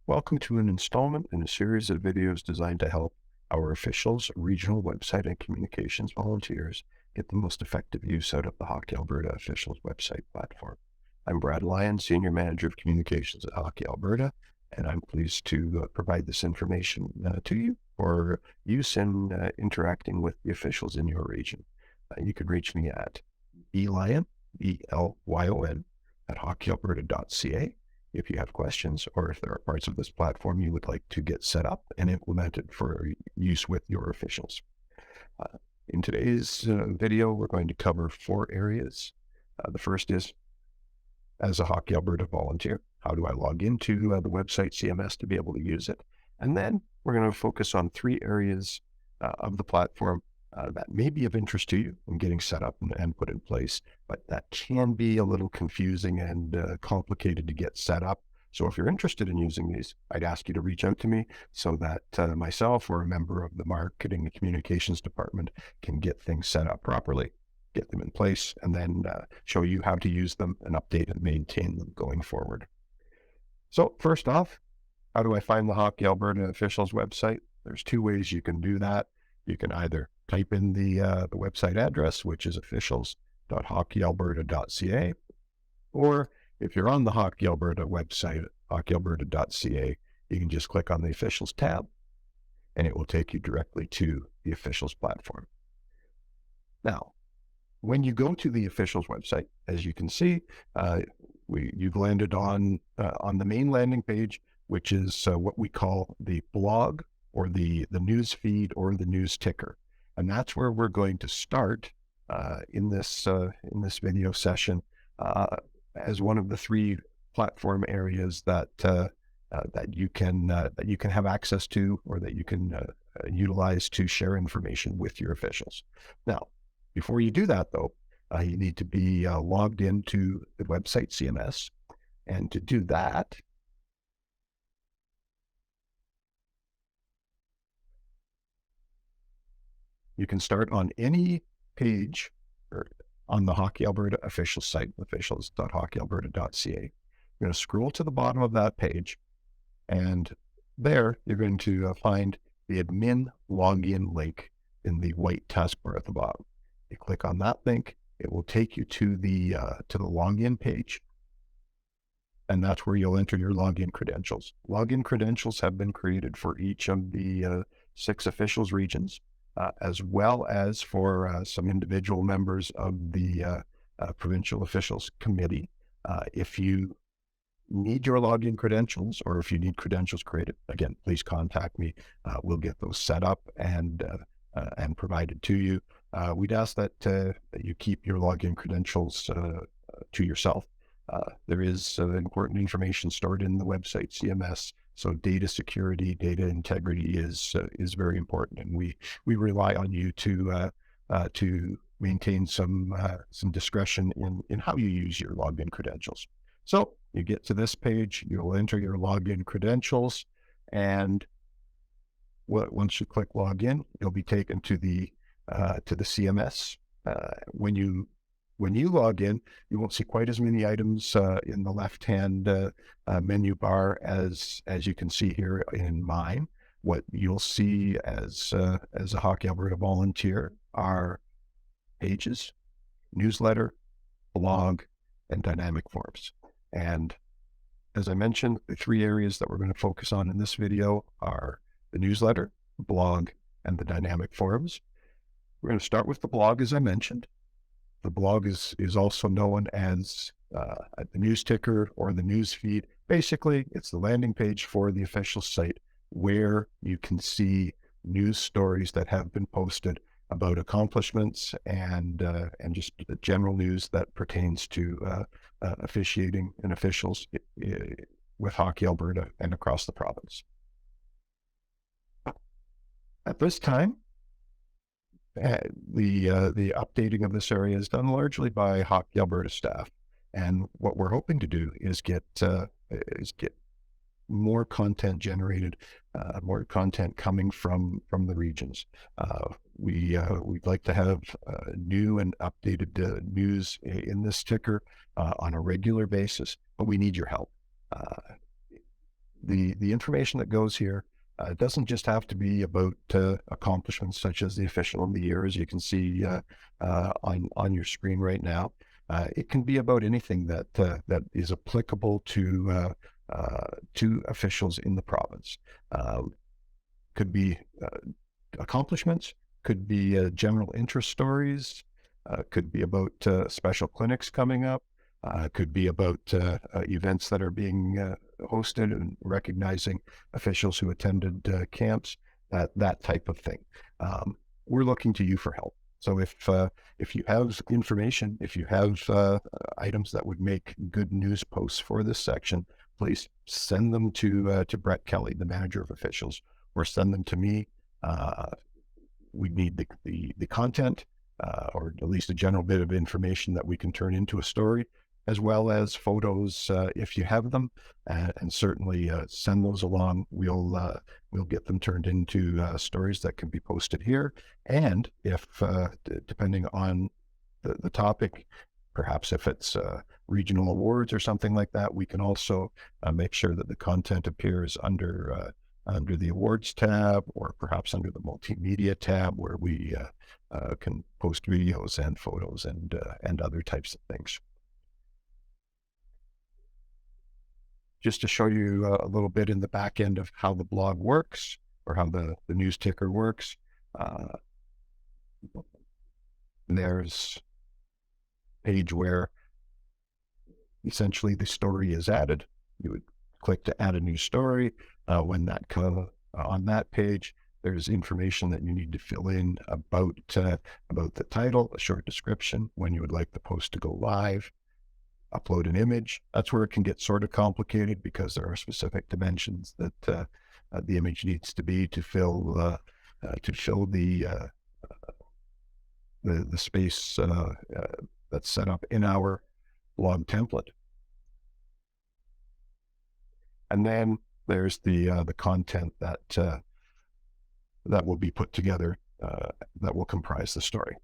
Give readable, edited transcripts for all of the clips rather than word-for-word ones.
Welcome to an installment in a series of videos designed to help our officials, regional website, and communications volunteers get the most effective use out of the Hockey Alberta officials website platform. I'm Brad Lyon, Senior Manager of Communications at Hockey Alberta, and I'm pleased to provide this information to you for use in interacting with the officials in your region. You can reach me at blyon, B-L-Y-O-N, at hockeyalberta.ca if you have questions, or if there are parts of this platform you would like to get set up and implemented for use with your officials. In today's video, we're going to cover 4 areas. The first is, as a Hockey Alberta volunteer, how do I log into the website CMS to be able to use it? And then we're going to focus on 3 areas of the platform that may be of interest to you in getting set up and put in place, but that can be a little confusing and complicated to get set up. So if you're interested in using these, I'd ask you to reach out to me so that myself or a member of the marketing and communications department can get things set up properly, get them in place, and then show you how to use them and update and maintain them going forward. So first off, how do I find the Hockey Alberta officials website? There's 2 ways you can do that. You can either type in the website address, which is officials.hockeyalberta.ca, or if you're on the Hockey Alberta website, hockeyalberta.ca, you can just click on the officials tab and it will take you directly to the officials platform. Now, when you go to the officials website, as you can see, you've landed on the main landing page, which is what we call the blog or the news feed or the news ticker. And that's where we're going to start in this video session as one of the 3 platform areas that you can have access to, or that you can utilize to share information with your officials. Now, before you do that, though, you need to be logged into the website CMS, and to do that, you can start on any page or on the Hockey Alberta official site, officials.hockeyalberta.ca. You're going to scroll to the bottom of that page, and there you're going to find the admin login link in the white taskbar at the bottom. You click on that link, it will take you to the login page, and that's where you'll enter your login credentials. Login credentials have been created for each of the 6 officials regions, as well as for some individual members of the Provincial Officials Committee. If you need your login credentials, or if you need credentials created, again, please contact me. We'll get those set up and provided to you. We'd ask that you keep your login credentials to yourself. There is important information stored in the website CMS, so data security, data integrity is very important, and we rely on you to maintain some discretion in how you use your login credentials. So you get to this page, you'll enter your login credentials, and once you click login, you'll be taken to the CMS. When you log in, you won't see quite as many items in the left-hand menu bar as you can see here in mine. What you'll see as a Hockey Alberta volunteer are pages, newsletter, blog, and dynamic forms. And as I mentioned, the 3 areas that we're going to focus on in this video are the newsletter, blog, and the dynamic forums. We're going to start with the blog, as I mentioned. The blog is also known as the news ticker or the news feed. Basically, it's the landing page for the official site where you can see news stories that have been posted about accomplishments and just the general news that pertains to officiating and officials with Hockey Alberta and across the province. At this time, the updating of this area is done largely by Hockey Alberta staff, and what we're hoping to do is get more content generated, more content coming from the regions. We'd like to have new and updated news in this ticker on a regular basis, but we need your help. the information that goes here doesn't just have to be about accomplishments such as the official of the year, as you can see on your screen right now. It can be about anything that is applicable to officials in the province. Could be accomplishments, could be general interest stories, could be about special clinics coming up, could be about events that are being hosted and recognizing officials who attended camps, that type of thing. We're looking to you for help. So if you have information, if you have items that would make good news posts for this section, please send them to Brett Kelly, the manager of officials, or send them to me. We need the content, or at least a general bit of information that we can turn into a story, as well as photos if you have them, and certainly send those along. We'll get them turned into stories that can be posted here. And if, depending on the topic, perhaps if it's regional awards or something like that, we can also make sure that the content appears under the awards tab, or perhaps under the multimedia tab, where we can post videos and photos and other types of things. Just to show you a little bit in the back end of how the blog works, or how the news ticker works. There's a page where essentially the story is added. You would click to add a new story. When that comes on that page, there's information that you need to fill in about the title, a short description, when you would like the post to go live, upload an image. That's where it can get sort of complicated, because there are specific dimensions that the image needs to be to fill the space that's set up in our blog template. And then there's the content that will be put together, that will comprise the story.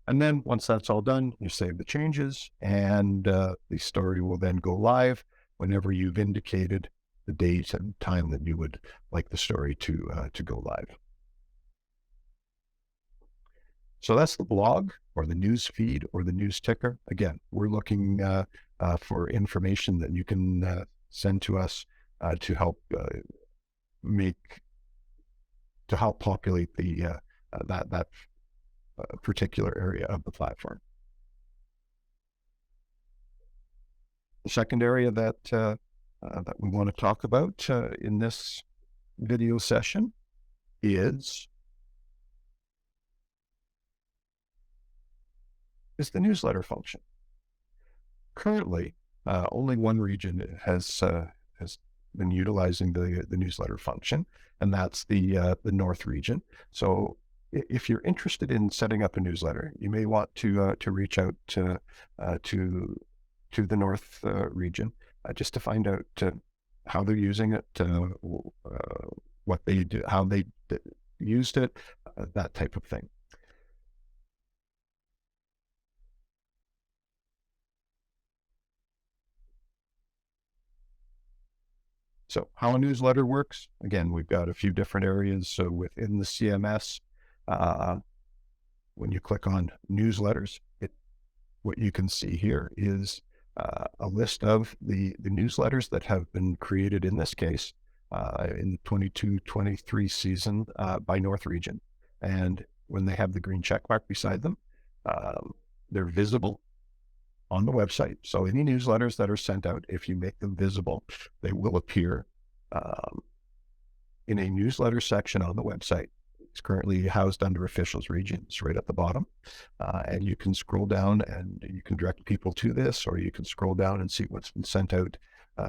And then once that's all done, you save the changes, and the story will then go live whenever you've indicated the date and time that you would like the story to go live. So that's the blog, or the news feed, or the news ticker. Again, we're looking for information that you can send to us to help populate that particular area of the platform. The second area that we want to talk about in this video session is the newsletter function. Currently, only one region has been utilizing the newsletter function, and that's the North region. So if you're interested in setting up a newsletter, you may want to reach out to the North region just to find out how they're using it, what they do, how they used it, that type of thing. So how a newsletter works, again, we've got a few different areas. So within the CMS, when you click on newsletters, what you can see here is a list of the newsletters that have been created, in this case, in the 22-23 season by North Region. And when they have the green check mark beside them, they're visible on the website. So any newsletters that are sent out, if you make them visible, they will appear in a newsletter section on the website. It's currently housed under officials regions right at the bottom. And you can scroll down and you can direct people to this, or you can scroll down and see what's been sent out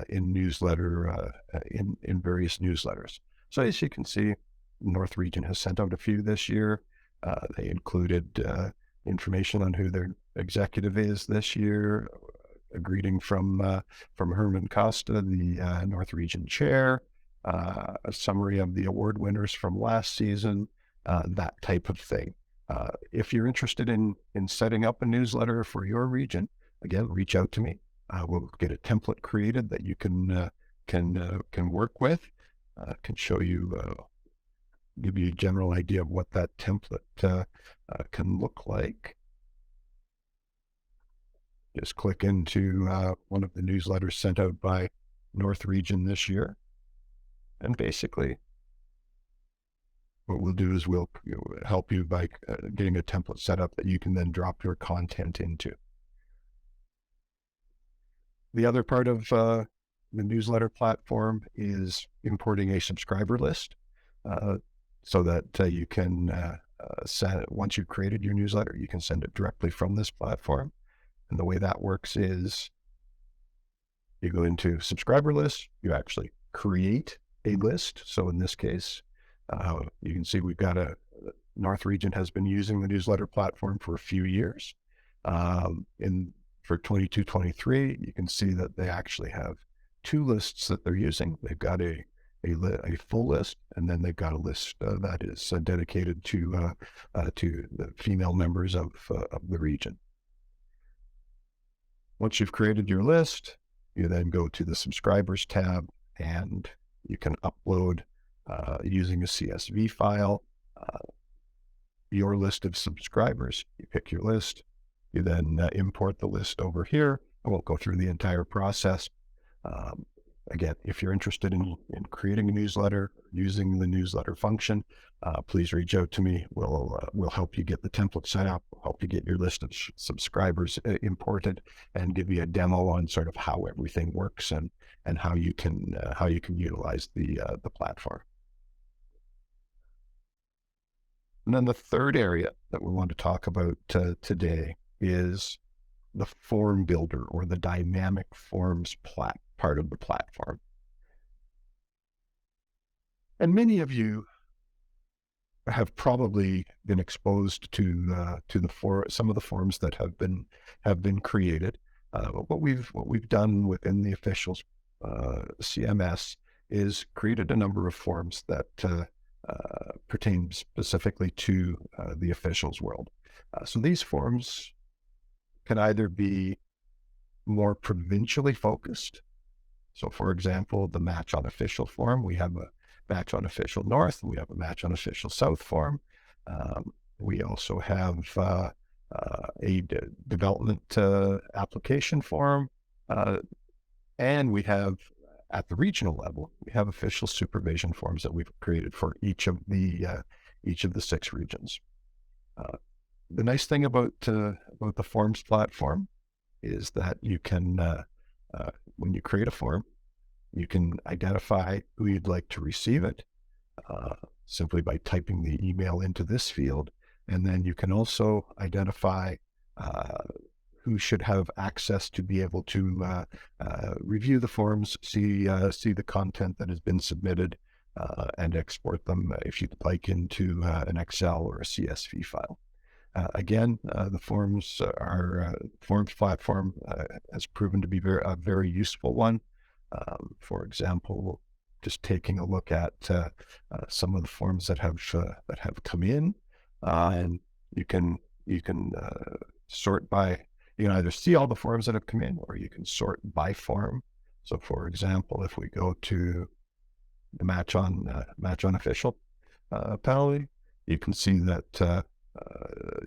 in newsletter, in various newsletters. So as you can see, North Region has sent out a few this year. They included information on who their executive is this year, a greeting from Herman Costa, the North Region chair, a summary of the award winners from last season, that type of thing. If you're interested in setting up a newsletter for your region, again, reach out to me. We'll get a template created that you can can work with. Can show you, give you a general idea of what that template can look like. Just click into one of the newsletters sent out by North Region this year. And basically, what we'll do is we'll help you by getting a template set up that you can then drop your content into. The other part of the newsletter platform is importing a subscriber list so that you can send, once you've created your newsletter, you can send it directly from this platform. And the way that works is you go into subscriber list, you actually create a list. So in this case, you can see we've got North Region has been using the newsletter platform for a few years. For 22-23, you can see that they actually have two lists that they're using. They've got a full list, and then they've got a list that is dedicated to the female members of the region. Once you've created your list, you then go to the subscribers tab, and you can upload using a CSV file your list of subscribers. You pick your list. You then import the list over here. I won't go through the entire process. Again, if you're interested in creating a newsletter, using the newsletter function, please reach out to me. We'll help you get the template set up, help you get your list of subscribers imported, and give you a demo on sort of how everything works and how you can utilize the platform. And then the third area that we want to talk about today is the form builder, or the dynamic forms part of the platform. And many of you have probably been exposed to some of the forms that have been created. What we've done within the officials CMS is created a number of forms that pertain specifically to the officials world. So these forms can either be more provincially focused. So for example, the Match on Official form, we have a Match on Official North, and we have a Match on Official South form. We also have a development application form, and we have, at the regional level, we have official supervision forms that we've created for each of the 6 regions. The nice thing about the forms platform is that you can, when you create a form, you can identify who you'd like to receive it simply by typing the email into this field. And then you can also identify who should have access to be able to review the forms, see the content that has been submitted, and export them if you'd like into an Excel or a CSV file. Again, the forms platform has proven to be a very useful one. For example, just taking a look at some of the forms that have come in, and you can sort by, you can either see all the forms that have come in, or you can sort by form. So, for example, if we go to the Match on Official panel, you can see that.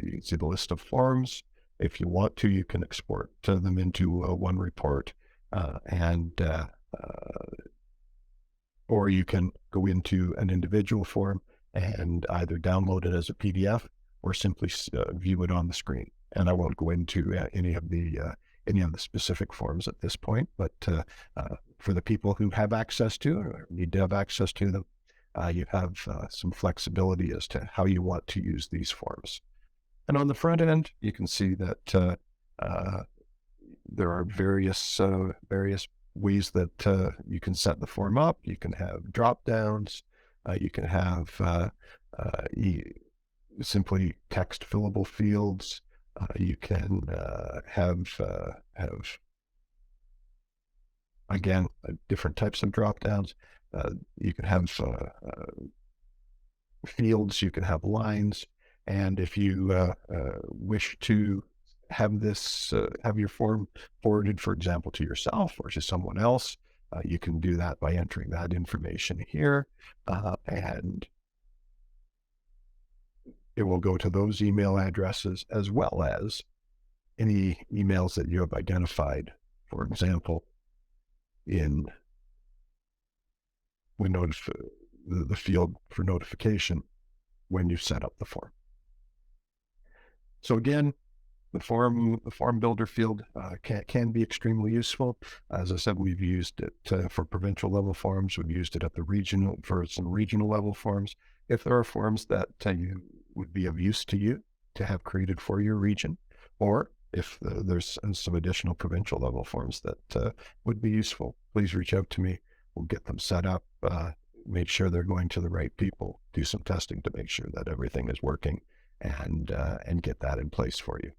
You can see the list of forms. If you want to, you can export them into one report, or you can go into an individual form and either download it as a PDF or simply view it on the screen. And I won't go into any of the specific forms at this point, but for the people who have access to or need to have access to them, you have some flexibility as to how you want to use these forms. And on the front end, you can see that there are various ways that you can set the form up. You can have drop downs. You can have simply text fillable fields. You can have again different types of drop downs. You can have fields, you can have lines, and if you wish to have this, have your form forwarded, for example, to yourself or to someone else, You can do that by entering that information here, and it will go to those email addresses as well as any emails that you have identified, for example, in the field for notification when you set up the form. So again, the form builder field can be extremely useful. As I said, we've used it for provincial level forms. We've used it at the regional for some regional level forms. If there are forms that you would be of use to you to have created for your region, or if there's some additional provincial level forms that would be useful, please reach out to me. We'll get them set up, make sure they're going to the right people, do some testing to make sure that everything is working, and get that in place for you.